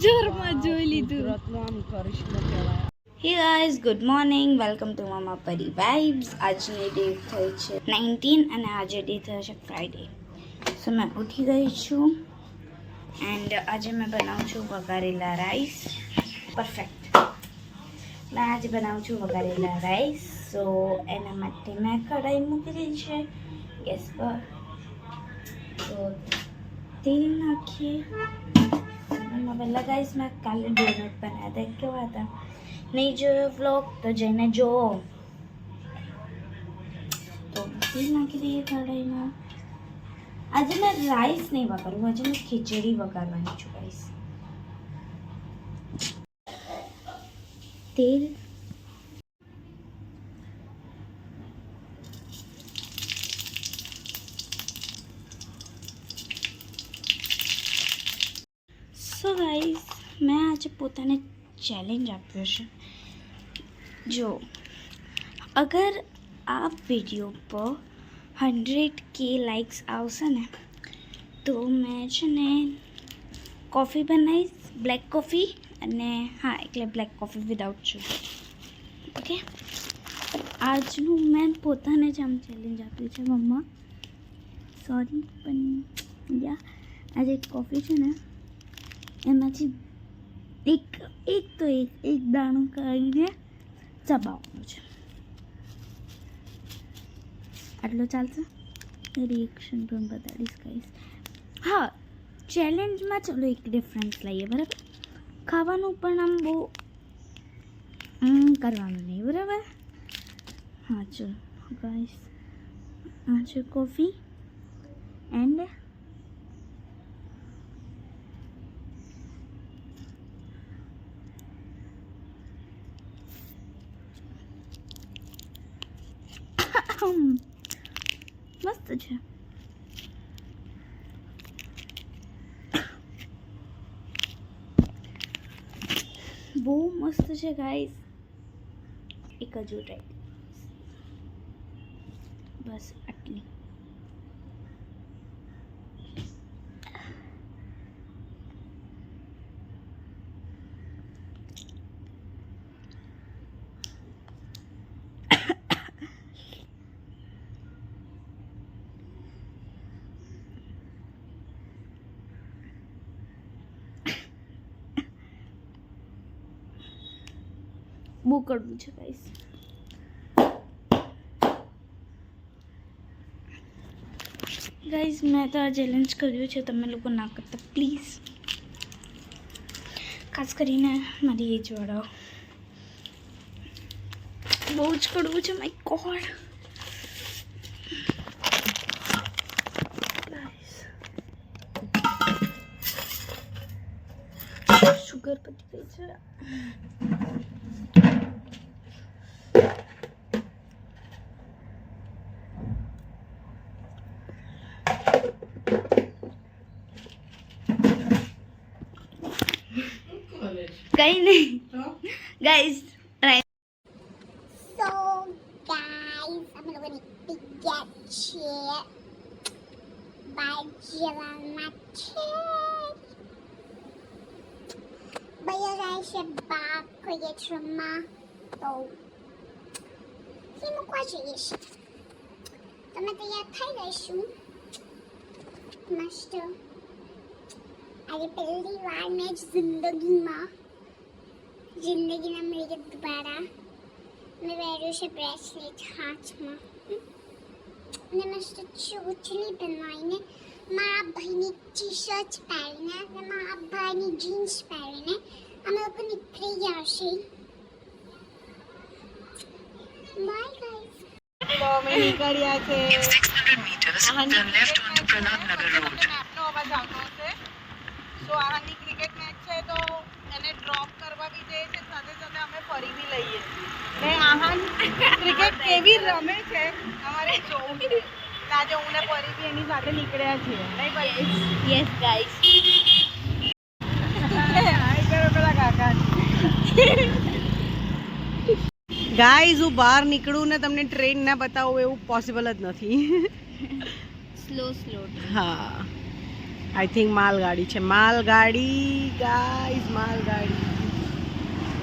જોરમાં જોઈ લીધું. રત્નો આમ કરીશ ને કહેવાય. Hey guys, good morning, welcome to મામા પરી વાઇબ્સ. આજની ડેટ થઈ છે 19 અને આજે ડે થયો છે ફ્રાઈડે. સો મેં ઉઠી ગઈ છું એન્ડ આજે મેં બનાવું છું વઘારેલા રાઈસ. પરફેક્ટ. મેં આજે બનાવું છું વઘારેલા રાઈસ. સો એના માટે મેં કઢાઈ મૂકી દીધી છે ગેસ પર. તો તેલ નાખીએ. પહેલાં ગાઈઝ મેં કાલે ડોનટ બનાવ્યા હતા. કેવા હતા? નહીં જોયો વ્લોગ તો જઈને જુઓ. તો તેલ નાખી દઈએ કઢાઈમાં. આજે મેં રાઈસ નહીં વઘારું, આજે મેં ખીચડી વઘારવાની છું ગાઈઝ. તેલ, સો ગાઈઝ મેં આજે પોતાને ચેલેન્જ આપ્યો છે. જો અગર આ વિડીયો પર 100K લાઇક્સ આવશે ને તો મેં છે ને કોફી બનાવીશ, બ્લેક કોફી. અને હા, એટલે black coffee without sugar. Okay, આજનું મેં પોતાને જ આમ ચેલેન્જ આપ્યું છે. મમ્મા સોરી, પણ યા આજે કોફી છે ને એમાંથી એક દાણો કાઢીને ચબાવવાનું છે. આટલો ચાલશે? રિએક્શન પણ બતાડીશ ગાઈસ. હા, ચેલેન્જમાં ચલો એક ડિફરન્સ લઈએ, બરાબર? ખાવાનું પણ આમ બહુ કરવાનું નહીં, બરાબર? હા ચલો ગાઈસ, આ છે કોફી એન્ડ મસ્ત છે. બહુ મસ્ત છે ગાઈસ. એક હજુ ટ્રાય, બસ આટલી. બહુ કડવું છે ગાઈસ. ગાઈસ મેં તો આ ચેલેન્જ કર્યું છે, તમે લોકો ના કરતા પ્લીઝ. ખાસ કરીને મારી એજ વાળાઓ. બહુ જ કડવું છે. My God. શુગર પતી ગઈ છે. કઈ નહીં ગાઈસ, ટ્રાય. સો ગાઈસ, અમે લોકો નીકળી ગયા છીએ બહાર જવા માટે. ભાઈઓ જાય છે બહાર કોઈ ક્ષેત્રમાં, તો એ મૂકવા જઈએ છીએ. તમે તૈયાર થઈ જઈશું મસ્ત. આજે પહેલી વાર મેં જિંદગીના મેરે દ્વારા મેં પહેર્યું છે બ્રેસલેટ હાથમાં. અને મસ્ત ચોટલી બનાવીને મારા ભાઈની ટી શર્ટ પહેરીને અને મારા ભાઈની જીન્સ પહેરીને અમે લોકો નીકળી ગયા છીએ. Bye guys. તો અમે નીકળ્યા છે. In 600 meters, turn left onto Pranab Nagar Road. આપનો અવાજ આવતો હશે. તો આહાની ક્રિકેટ મેચ છે તો એને ડ્રોપ કરવા બી જઈએ છે, સાથે સાથે અમે ફરી બી લઈએ છીએ. ને આહાન ક્રિકેટ કેવી રમે છે અમારે જોવું છે. આજે હું ને પરી બી એની સાથે નીકળ્યા છીએ, નહીં ભાઈ? Yes guys. હાય કરો પેલા કાકા. ગાઈઝ, હું બહાર નીકળું ને તમને ટ્રેન ના બતાવું એવું પોસિબલ જ નથી. સ્લો. હા, આઈ થિંક માલગાડી છે, માલગાડી ગાઈઝ, માલગાડી.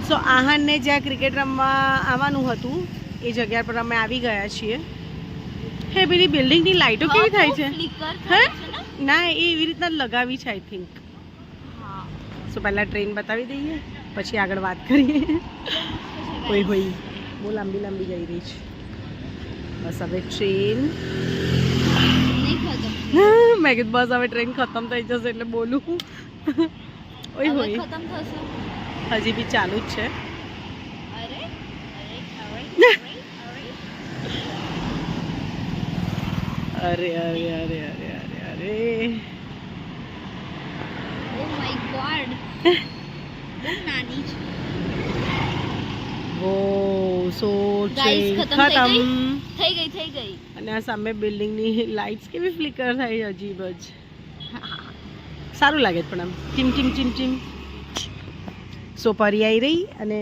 સો આહાનને જ્યાં ક્રિકેટ રમવા આવવાનું હતું એ જગ્યા પર અમે આવી ગયા છીએ. હે પેલી બિલ્ડિંગની લાઈટો કેવી થાય છે? હે ના, એ એવી રીતના લગાવી છે આઈ થિંક. સો પહેલાં ટ્રેન બતાવી દઈએ પછી આગળ વાત કરીએ. હોય હોય બહુ લાંબી લાંબી જઈ રહી છે. બસ હવે ટ્રેન, મેં કીધું બસ હવે ટ્રેન ખતમ થઈ જશે એટલે બોલું. ઓય હોય હજી બી ચાલુ જ છે. અરે અરે અરે અરે અરે અરે ઓ માય ગોડ, બહુ નાની છે. વો સો Guys, ખતમ થઈ ગઈ. અને આ સામે બિલ્ડિંગની લાઇટ્સ કેવી ફ્લિકર થાય, અજીબ જ સારું લાગે છે. પણ આમ ચીમ ચીમ ચીમ ચીમ. સો પરી આવી રહી અને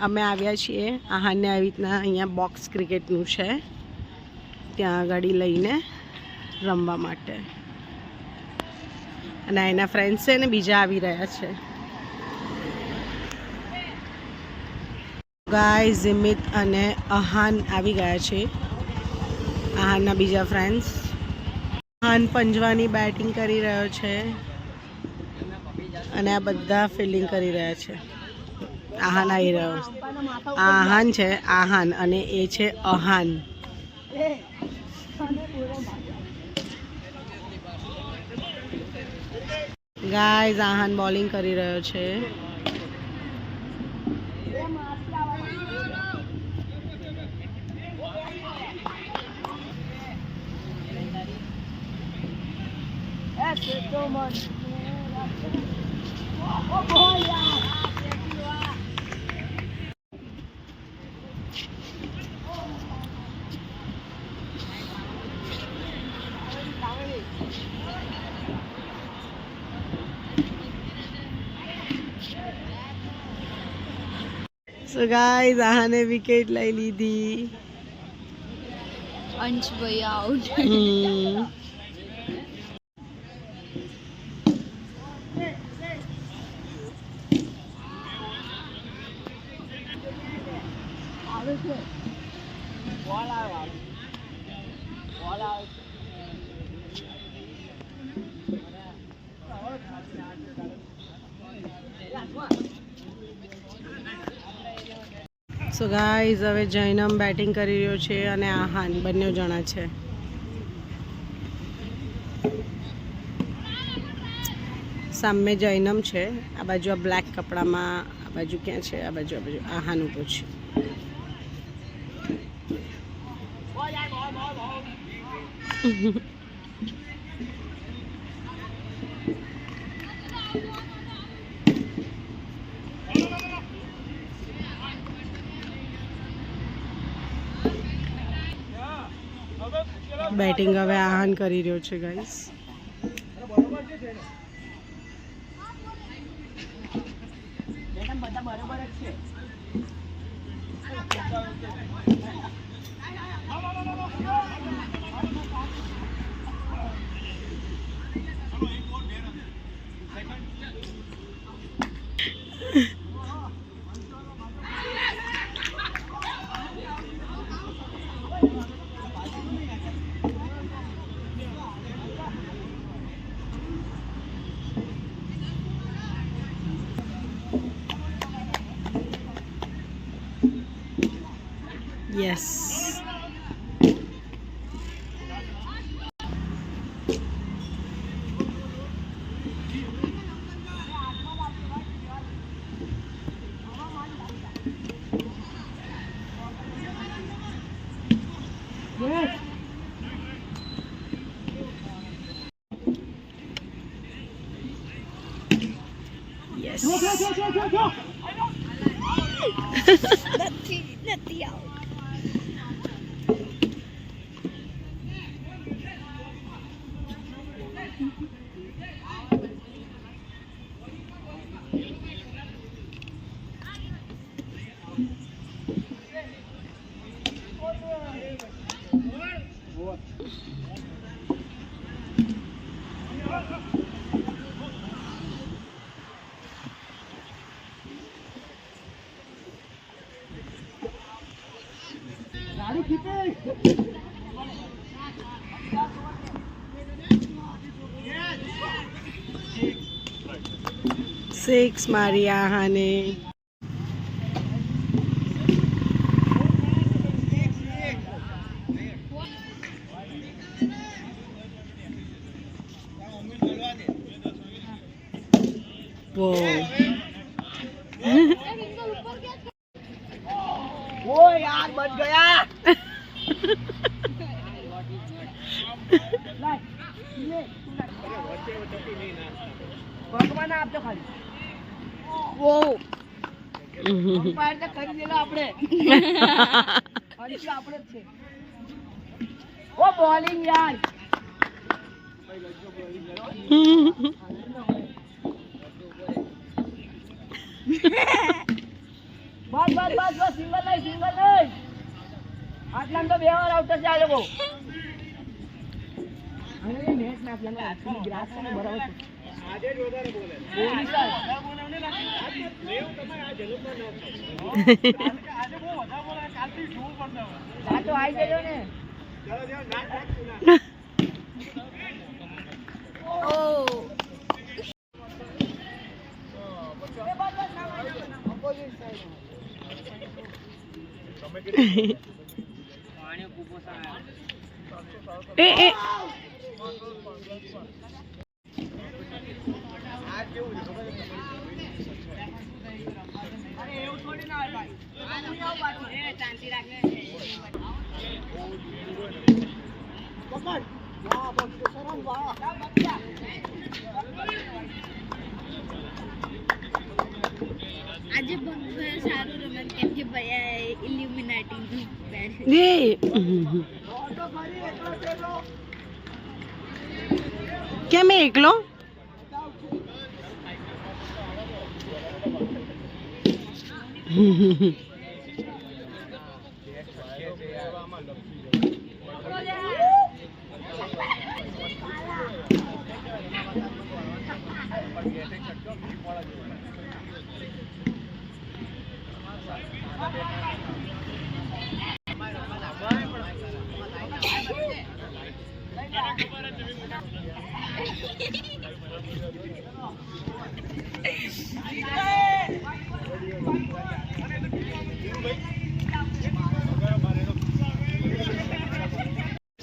અમે આવ્યા છીએ આહાને આવી રીતના અહીંયા બોક્સ ક્રિકેટનું છે ત્યાં આગળ લઈને રમવા માટે. અને એના ફ્રેન્ડ્સ છે ને બીજા આવી રહ્યા છે. ગાય ઝિમિત અને આહાન આવી ગયા છે, આહાનના બીજા ફ્રેન્ડ્સ. આહાન પંજવાની બેટિંગ કરી રહ્યો છે અને આ બધા ફિલ્ડિંગ કરી રહ્યા છે. આહાન આવી રહ્યો, આહાન છે આહાન અને એ છે અહાન. ગાઈઝ આહાન બોલિંગ કરી રહ્યો છે. સો ગાઈઝ આહાને વિકેટ લઈ લીધી. અંશભાઈ આઉટ. સો ગાઈઝ હવે જૈનમ બેટિંગ કરી રહ્યો છે અને આહાન બંને જણા છે. સામે જૈનમ છે, આ બાજુ આ બ્લેક કપડામાં, આ બાજુ ક્યાં છે? આ બાજુ આહાન ઊભો છે. બેટિંગ હવે આહાન કરી રહ્યો છે ગાઈસ. Yes. Yes. નથી આઉટ. સિક્સ મારી આહાને. वो यार बच गया. ભગવાન આપજો ખાલી. વો પાર તો કરી દેલો આપણે. હજી આપણે જ છે. ઓ બોલિંગ યાર. બસ બસ બસ બસ સિંગલ નહીં આટલા તો 2 વાર આઉટ છે આ લોકો. અને નેટ નાખવાનો આખી ગ્રાસ ને બરાબર છે. આજે જ વધારે બોલે બોલી સાહેબ બોલાવને નાખી લેવ તમે આ જલુમાં ન આજે બહુ વધારે બોલે કાલથી શું કરતો આ તો આવી જજો ને. ચાલો જાવ નાક નાખ. ઓ એ એ એવું થોડી ના હોય ભાઈ. શાંતિ રાખને. પકડ. વાહ બસ સરમ વાહ. આજે બહુ સારું રમત કેમ કે ભૈયા ઇલ્યુમિનાટી કેમ એકલો?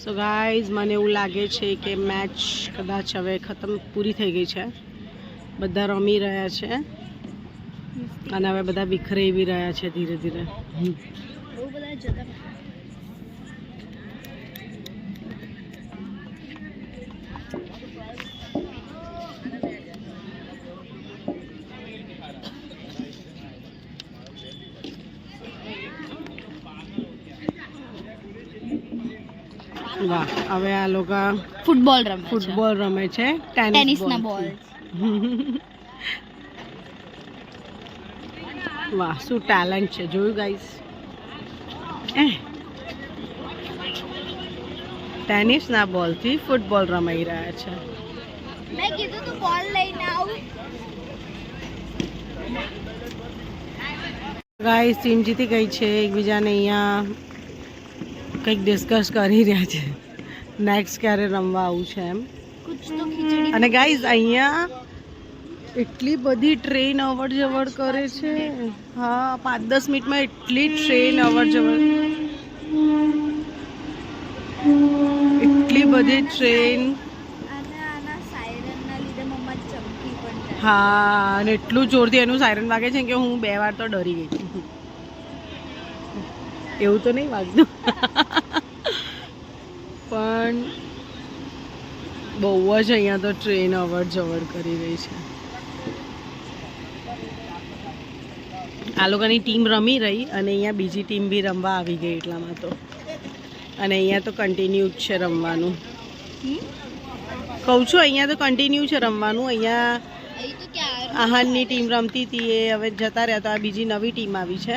સો ગાઈઝ મને એવું લાગે છે કે મેચ કદાચ હવે પૂરી થઈ ગઈ છે. બધા રમી રહ્યા છે અને હવે બધા વિખરાઈ બી રહ્યા છે ધીરે ધીરે. બહુ બધા જતા વાહ હવે આ લોકો ફૂટબોલ રમે છે. ટેનિસના બોલ. વાહ શું ટેલેન્ટ છે જોયું ગાઈસ. ટેનિસના બોલથી ફૂટબોલ રમાઈ રહ્યા છે. મેં કીધું તું બોલ લઈને આવ. ગાઈસ ટીમ જીતી ગઈ છે. એકબીજાને અહીંયા કંઈક ડિસ્કસ કરી રહ્યા છે નેક્સ્ટ ક્યારે રમવા આવું છે એમ. અને ગાઈસ અહીંયા એટલી બધી ટ્રેન અવર જવર કરે છે. હા 5-10 મિનિટમાં એટલી ટ્રેન અવર જવર, એટલી બધી ટ્રેન. હા અને એટલું જોરથી એનું સાયરન વાગે છે કે હું 2 વાર તો ડરી ગઈ હતી. એવું તો નહીં વાગતું પણ બહુ જ અહીંયા તો ટ્રેન અવર જવર કરી રહી છે. આ લોકોની ટીમ રમી રહી અને અહીંયા બીજી ટીમ બી રમવા આવી ગઈ એટલામાં તો. અને અહીંયા તો કન્ટિન્યુ જ છે રમવાનું. કહું છું અહીંયા તો કન્ટિન્યુ છે રમવાનું. અહીંયા આહાનની ટીમ રમતી હતી એ હવે જતા રહ્યા તો આ બીજી નવી ટીમ આવી છે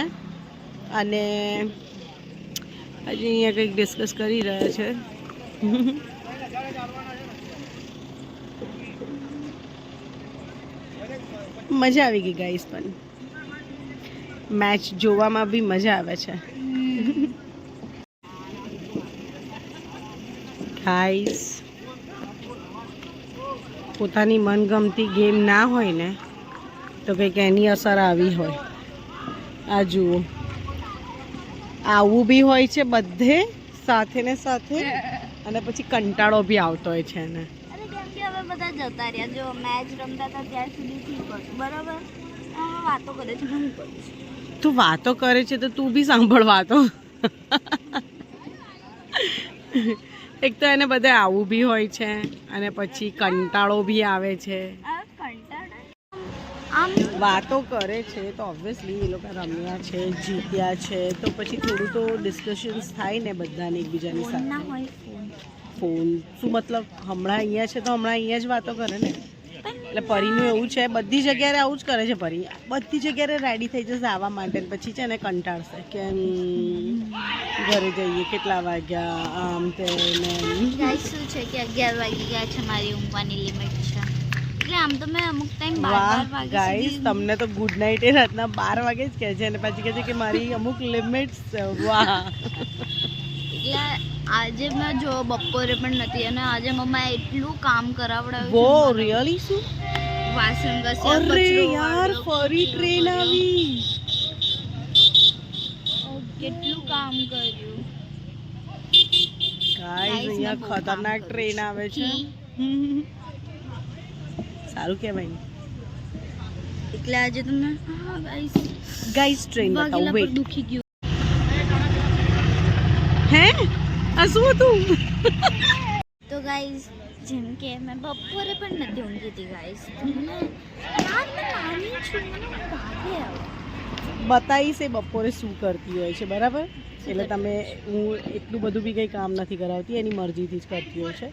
અને હજી અહીંયા કંઈક ડિસ્કસ કરી રહ્યા છે. મજા આવી ગઈ ગાઈસ. પણ મેચ જોવામાં બી મજા આવે છે. ગાઈસ પોતાની મનગમતી ગેમ ના હોય ને તો કંઈક એની અસર આવી હોય. આ જુઓ, આવું બી હોય છે બધે સાથે ને સાથે, અને પછી કંટાળો બી આવતો હોય છે એને. અરે કેમ કે હવે બધા જતા રહ્યા. જો મેચ રમતા હતા ત્યાર સુધી ઠીક હતું, બરાબર? હવે વાતો કરે છે, હું કરું છું. તું વાતો કરે છે તો તું બી સાંભળ વાતો. એક તો એને બધે આવું બી હોય છે અને પછી કંટાળો બી આવે છે. આ કંટાળો આમ વાતો કરે છે તો ઓબ્વિયસલી એ લોકો રમ્યા છે, જીત્યા છે, તો પછી થોડું તો ડિસ્કશન્સ થાય ને બધાને એકબીજાની ફોન ના સાથે. હોય ફોન. ફોન શું મતલબ, હમણાં અહીંયા છે તો હમણાં અહીંયા જ વાતો કરે ને. એટલે પરીનું એવું છે, બધી જગ્યાએ આવું જ કરે છે પરી. બધી જગ્યાએ રેડી થઈ જશે આવવા માટે, પછી છે ને કંટાળશે કે ઘરે જઈએ, કેટલા વાગ્યા, આમ તે ને. ગાઈસ શું છે કે 11 વાગી ગયા છે, મારી ઊંઘવાની લિમિટ છે. એટલે આમ તો મેં અમુક ટાઈમ 12 વાહ વાગ્યા ગાઈસ, સુધી તમને તો ગુડ નાઇટ એ રાતના 12 વાગે જ કહે છે અને પછી કહે છે કે મારી અમુક લિમિટ્સ છે. વાહ. એટલે આજે મેં જો બપોરે પણ નથી, અને આજે મમ્માએ એટલું કામ કરાવડાવ્યું વો છે મને. રિયલી શું? વાસણ ઘસ્યા, અરે કચરો યાર, વાળ્યો, ફરી કચરો ટ્રેન કર્યો. આવી. કેટલું કામ કર્યું. ગાઈસ અહીંયા બહુ કામ ખતરનાક કર્યું ટ્રેન છે. આવે છે. સારું કહેવાય. એટલે આજે તમે હા ગાઈસ ગાઈસ ટ્રેન બતાવો. વાગેલા પર વેટ, દુખી ગયું. હે આ શું હતું? તો ગાઈસ જેમ કે મેં બપોરે પણ નથી ઊંઘી હતી ગાઈસ. મને યાર મેં નાની છું, મને ઊંઘ આવે આવે. બતાવીશ એ બપોરે શું કરતી હોય છે, બરાબર? એટલે તમે, હું એટલું બધું બી કંઈ કામ નથી કરાવતી, એની મરજીથી જ કરતી હોય છે.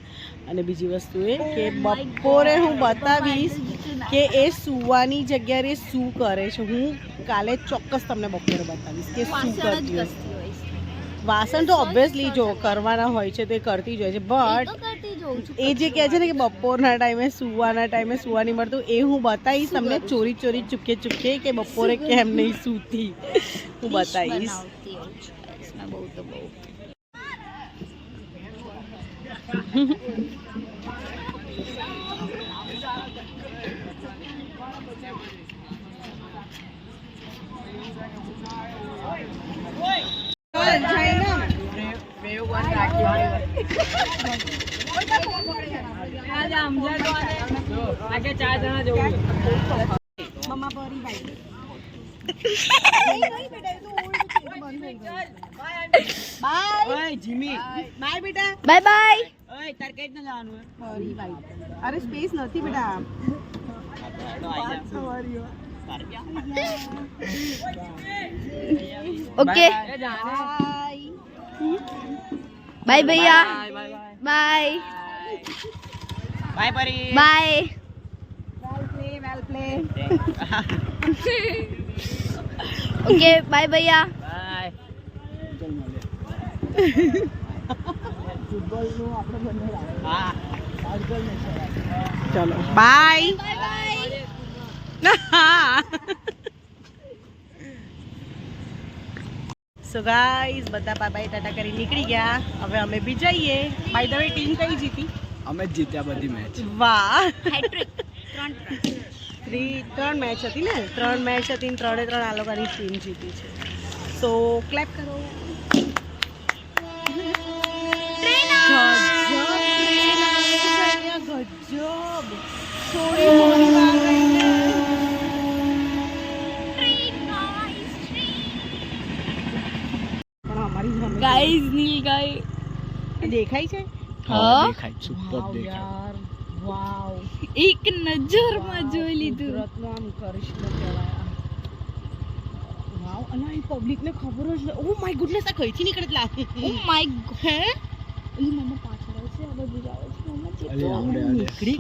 અને બીજી વસ્તુ એ કે બપોરે હું બતાવીશ કે એ સુવાની જગ્યાએ શું કરે છે. હું કાલે ચોક્કસ તમને બપોરે બતાવીશ કે શું વાસણ જ કરતી હોય. ઘસતી હોઈશ. વાસણ તો ઓબ્વિયસલી જો કરવાના હોય છે તો એ કરતી જ હોય છે, એ બટ તો કરતી જોઉં છું. એ જે કહે છે ને કે બપોરના ટાઈમે સુવા નહીં મળતું, એ હું બતાવીશ તમને ચોરી ચોરી ચૂપકે ચૂપકે કે બપોરે કેમ નહીં સૂતી. હું Dish બતાવીશ. બનાવતી હોઉં છું guys. મેં બહુ તો બહુ. Bye bye. અરે સ્પેસ નથી બેટા. ઓકે બાય ભૈયા. બાય બાય પરી. બાય. ઓકે બાય ભૈયા. ચલો બાય. સો ગાઈઝ બધા બાય બાય ટાટા કરી નીકળી ગયા. હવે અમે બી જઈએ. બાય ધ વે ટીમ કઈ જીતી? અમે જ જીત્યા બધી મેચ. વાહ. હેટ્રિક. 3 મેચ હતી ને, 3 મેચ હતી ને 3 આ લોકોની ટીમ જીતી છે. સો ક્લેપ કરો. ગજબ થોડી મોડી વાર રહીને. પણ અમારી સામે ગાઈઝ નીલ ગાય. દેખાય છે. હા દેખાય સુપર દેખાય. યાર વાવ, એક નજરમાં જોઈ લીધું. કુદરતનો આમ કરિશ્મો કહેવાય. વાવ, અને આ પબ્લિકને ખબર જ નહીં. ઓ માય ગુડનેસ, આ કઈથી નીકળેલા? ઓ માય ગોડ. હે ઓલી મમ્મા પાછળ આવે છે, આ બાજુ જ આવે છે. મમ્મા અલે આવડે આવડે. નીકળી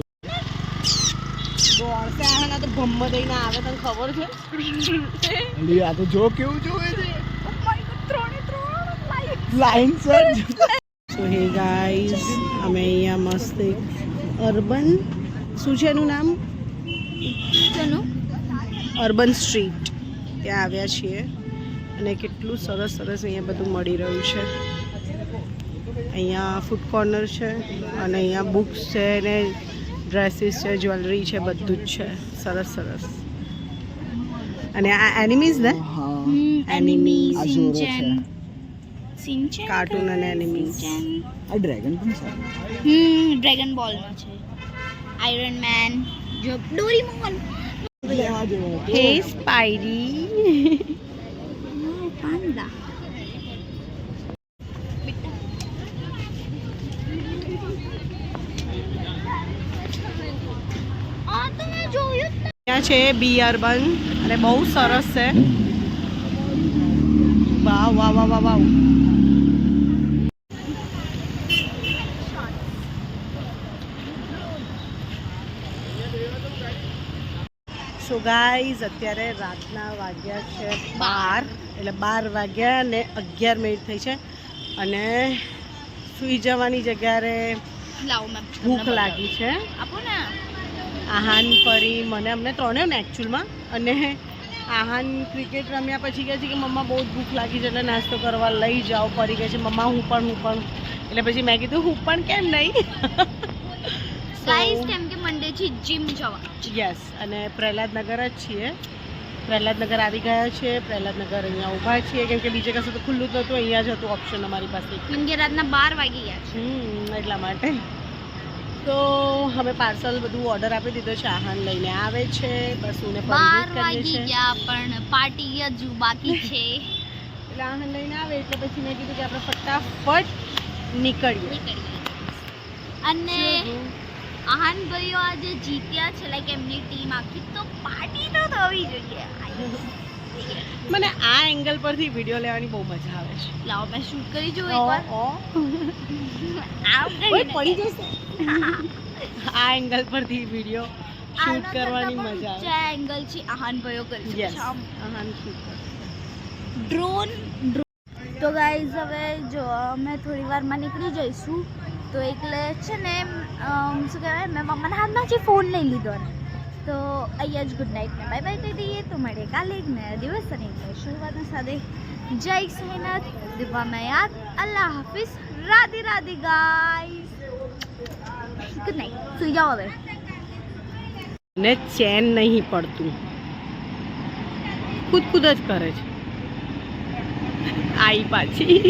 દોડતે આવે ને તો ભમ્મ દઈને આવે, તને ખબર છે? અલી આ તો જો કેવું જોવે છે. ઓ માય ગોડ, ત્રણે like. Line sir. So hey guys, અમે અહીંયા મસ્ત એક અર્બન, શું છે એનું નામ? ચનું અર્બન સ્ટ્રીટ, ત્યાં આવ્યા છીએ. અને કેટલું સરસ સરસ અહીંયા બધું મળી રહ્યું છે. અહીંયા ફૂડ કોર્નર છે અને અહીંયા બુક્સ છે ને ડ્રેસીસ છે, જ્વેલરી છે, બધું જ છે. સરસ સરસ. અને આ એનિમીઝ ને હા એનિમી આ ઝોરો છે. સિંચન કાર્ટૂન અને એનિમીઝ. આ ડ્રેગન પણ સારું. ડ્રેગન બોલ નો છે, આયરન મેન, જો ડોરીમોન, લેવા જેવો હતો. હે સ્પાઈડી. પાન્ડા. આ તો મેં જોયું જ ત્યાં છે બી અર્બન અને બહુ સરસ છે. વાવ વાવ વાવ વાવ વાવ. સો ગાઈઝ અત્યારે રાતના વાગ્યા છે 12, એટલે 12 વાગ્યા ને 11 મિનિટ થઈ છે અને સૂઈ જવાની જગ્યાએ લાવો મેં ભૂખ લાગી છે. આપો ને. આહાન પરી મને અમને ત્રણેય ને એકચ્યુઅલમાં. અને આહાન ક્રિકેટ રમ્યા પછી કહે છે કે મમ્મા બહુ જ ભૂખ લાગી છે એટલે નાસ્તો કરવા લઈ જાઓ. પરી કહે છે મમ્મા હું પણ. એટલે પછી મેં કીધું હું પણ કેમ નહીં. ગાઈસ કેમ કે મંડે થી જીમ જવા. યસ. અને પ્રહલાદનગર જ છીએ. પ્રહલાદનગર આવી ગયા છે. પ્રહલાદનગર અહીંયા ઊભા છીએ કેમ કે બીજે કશું તો ખુલ્લું જ નહોતું. અહીંયા જ હતું ઓપ્શન અમારી પાસે. કેમ કે રાતના 12 વાગી ગયા છે. એટલા માટે તો અમે પાર્સલ બધું ઓર્ડર આપી દીધો છે. આહાન લઈને આવે છે. બસ હું 12 વાગી ગયા પણ પાર્ટી હજુ બાકી છે. એટલે આહાન લઈને આવે એટલે પછી મેં કીધું કે આપણે ફટાફટ નીકળીએ. અને આહાન ભાઈઓ આજે જીત્યા છે, લાઈક એમની ટીમ આખી, તો પાર્ટી તો થવી જોઈએ. મને આ એંગલ પરથી વિડીયો લેવાની બહુ મજા આવે છે. લાવો મેં શૂટ કરી જોઉં એકવાર. આમ ઓય, કરીને. પડી જશે. આ એંગલ પરથી વિડીયો શૂટ કરવાની મજા આવે. જે એંગલ છે આહાન ભાઈઓ કરી છે. યસ, આહાન શૂટ કરશે. ડ્રોન. તો ગાઈઝ હવે જો અમે થોડી વારમાં નીકળી જઈશું. તો એટલે છે ને શું કહેવાય, મેં મમ્માના હાથમાંથી ફોન લઈ લીધો ને તો અહીંયા જ ગુડ નાઇટ ને બાય બાય કહી દઈએ. તો મળીએ કાલે એક નયા દિવસ અને એક નવી શરૂઆતના સાથે. જય સાઈનાથ, દિવામાં યાદ, અલ્લાહ હાફિઝ, Radhe Radhe guys. Good night. સુઈ જાઓ હવે. ને ચેન નહીં પડતું, ખુદ જ કરે છે. આઈ પાછી.